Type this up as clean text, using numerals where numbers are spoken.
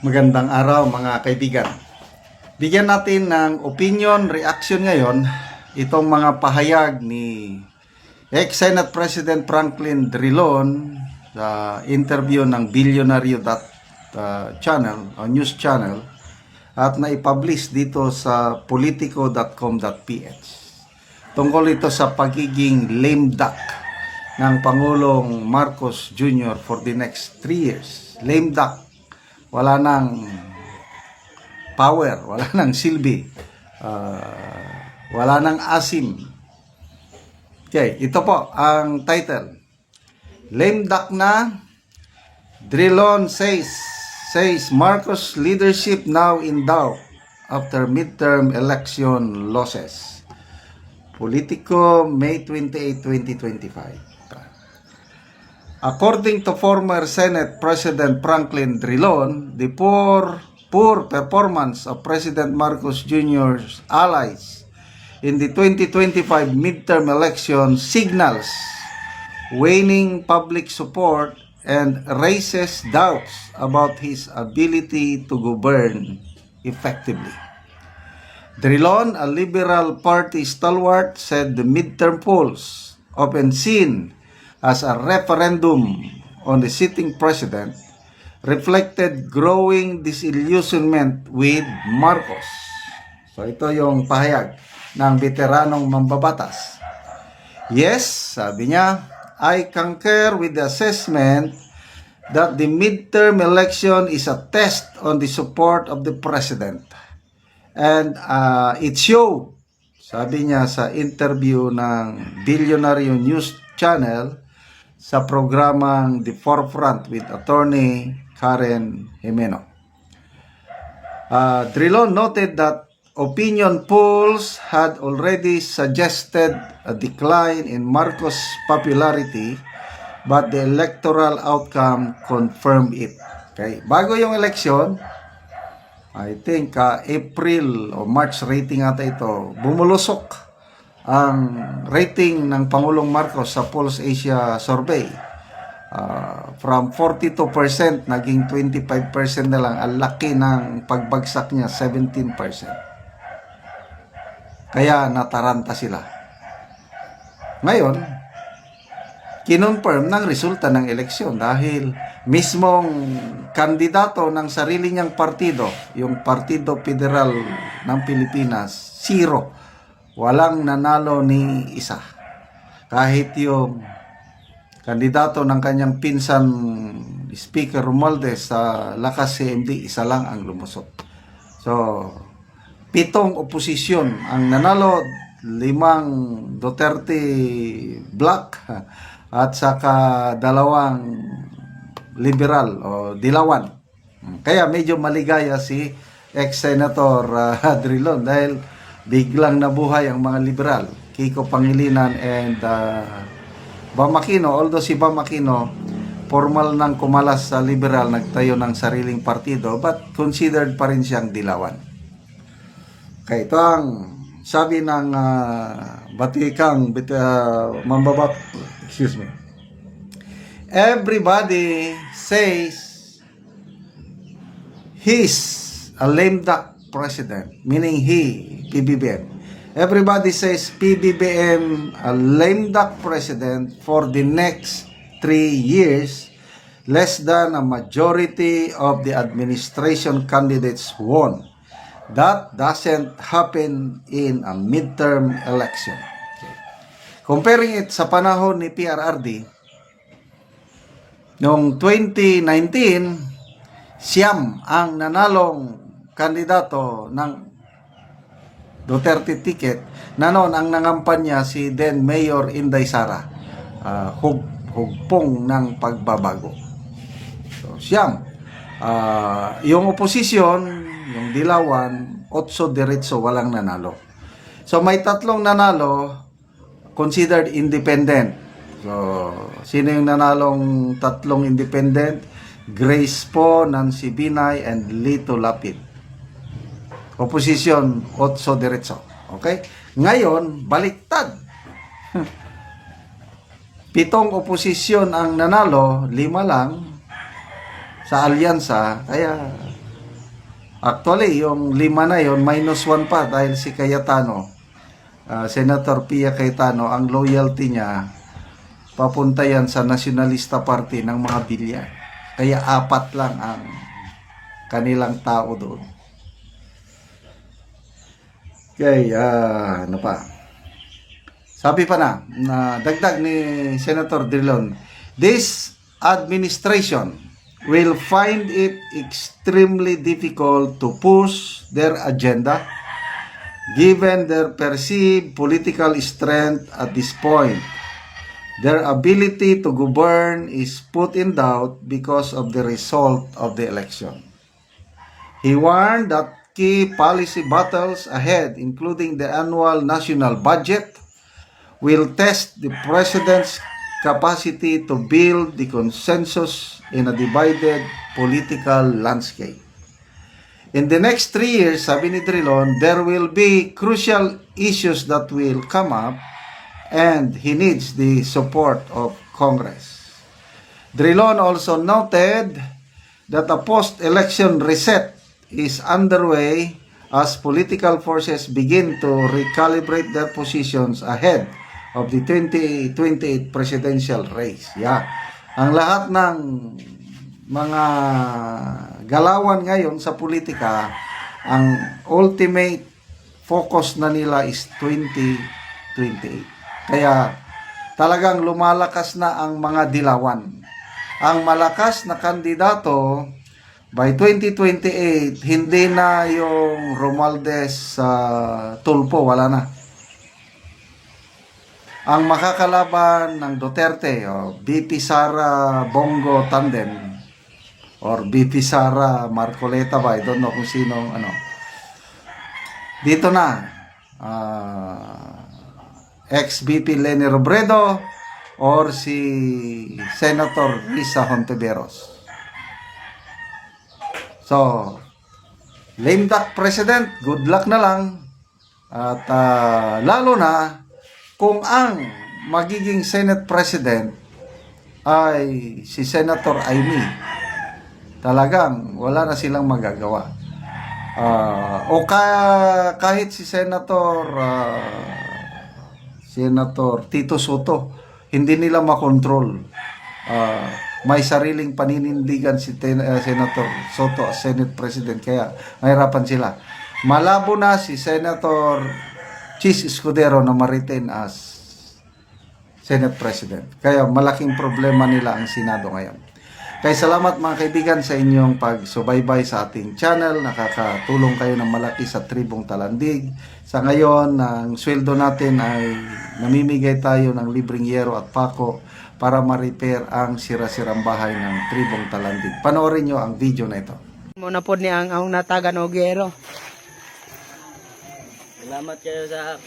Magandang araw mga kaibigan. Bigyan natin ng opinion, reaction ngayon itong mga pahayag ni ex-Senate President Franklin Drilon sa interview ng Bilyonaryo channel o news channel at naipublish dito sa politico.com.ph. Tungkol ito sa pagiging lame duck ng Pangulong Marcos Jr. for the next 3 years. Lame duck. Wala nang power, wala nang silbi, wala nang asim. Okay, ito po ang title. Lame duck na, Drilon says Marcos leadership now in doubt after midterm election losses. Politico, May 28, 2025. According to former Senate President Franklin Drilon, the poor performance of President Marcos Jr.'s allies in the 2025 midterm election signals waning public support and raises doubts about his ability to govern effectively. Drilon, a Liberal Party stalwart, said the midterm polls, often seen as a referendum on the sitting president, reflected growing disillusionment with Marcos. So ito yung pahayag ng veteranong mambabatas. Yes, sabi niya, I concur with the assessment that the midterm election is a test on the support of the president. And it showed, sabi niya sa interview ng Bilyonaryo News Channel, sa programang The Forefront with Attorney Karen Jimeno. Drilon noted that opinion polls had already suggested a decline in Marcos' popularity, but the electoral outcome confirmed it. Okay, bago yung election, I think April o March rating ata ito, bumulusok ang rating ng Pangulong Marcos sa Pulse Asia Survey. From 42% naging 25% na lang. Ang laki ng pagbagsak niya, 17%. Kaya nataranta sila. Ngayon, kinonfirm ng resulta ng eleksyon dahil mismong kandidato ng sarili niyang partido, yung Partido Federal ng Pilipinas, 0. Walang nanalo ni isa. Kahit yung kandidato ng kanyang pinsan Speaker Romualdez sa Lakas CMD, isa lang ang lumusot. So, 7 oposisyon ang nanalo, 5 Duterte Black at saka 2 liberal o dilawan. Kaya medyo maligaya si ex-senator Drilon dahil biglang nabuhay ang mga liberal, Kiko Pangilinan and Bam Aquino. Although si Bam Aquino formal nang kumalas sa liberal, nagtayo ng sariling partido, but considered pa rin siyang dilawan. Okay, ito ang sabi ng batikang mambabat, excuse me. Everybody says he's a lame duck president, meaning he, PBBM. Everybody says PBBM a lame duck president for the next 3 years. Less than a majority of the administration candidates won. That doesn't happen in a midterm election. Okay. Comparing it sa panahon ni PRRD, noong 2019, siyam ang nanalong kandidato ng Duterte ticket na noon ang nangampanya si then Mayor Inday Sara, hugpong ng pagbabago. So siyam, yung oposisyon, yung dilawan, 8 diretso, walang nanalo. So may 3 nanalo considered independent. So sino yung nanalong 3 independent? Grace Po, Nancy Binay, and Lito Lapid. Oposisyon, 8 diretso. Okay? Ngayon, baliktad. 7 oposisyon ang nanalo, 5 lang sa alyansa. Kaya Actually, yung 5 na yon minus 1 pa dahil si Cayetano, Senator Pia Cayetano, ang loyalty niya papunta yan sa Nacionalista Party ng mga bilya. Kaya 4 lang ang kanilang tao doon. Okay, ano pa? Sabi pa na dagdag ni Senator Drilon, this administration will find it extremely difficult to push their agenda given their perceived political strength at this point. Their ability to govern is put in doubt because of the result of the election. He warned that key policy battles ahead, including the annual national budget, will test the president's capacity to build the consensus in a divided political landscape. In the next 3 years, sabi ni Drilon, there will be crucial issues that will come up and he needs the support of Congress. Drilon also noted that a post-election reset is underway as political forces begin to recalibrate their positions ahead of the 2028 presidential race. Yeah. Ang lahat ng mga galawan ngayon sa politika, ang ultimate focus na nila is 2028. Kaya talagang lumalakas na ang mga dilawan. Ang malakas na kandidato by 2028, hindi na yung Romualdez Tulfo, wala na. Ang makakalaban ng Duterte, BP Sara Bongo Tandem, or BP Sara Marcoleta ba, I don't know kung sino, dito na, ex-BP Leni Robredo, or si Senator Risa Hontiveros. So, lame duck president, good luck na lang. At lalo na kung ang magiging Senate President ay si Senator Amy, talagang wala na silang magagawa. O kahit si Senator Tito Soto, hindi nila makontrol. May sariling paninindigan si Senator Soto as Senate President, kaya mahirapan sila. Malabo na si Senator Chis Escudero na ma-retain as Senate President. Kaya malaking problema nila ang Senado ngayon. Kaya salamat mga kaibigan sa inyong pagsubaybay sa ating channel. Nakakatulong kayo ng malaki sa Tribong Talandig. Sa ngayon, ang sweldo natin ay namimigay tayo ng libreng yero at pako para ma-repair ang sira-sirang bahay ng Tribong Talandig. Panoorin nyo ang video na ito. Muna po ni ang natagan o gero. Salamat kayo sa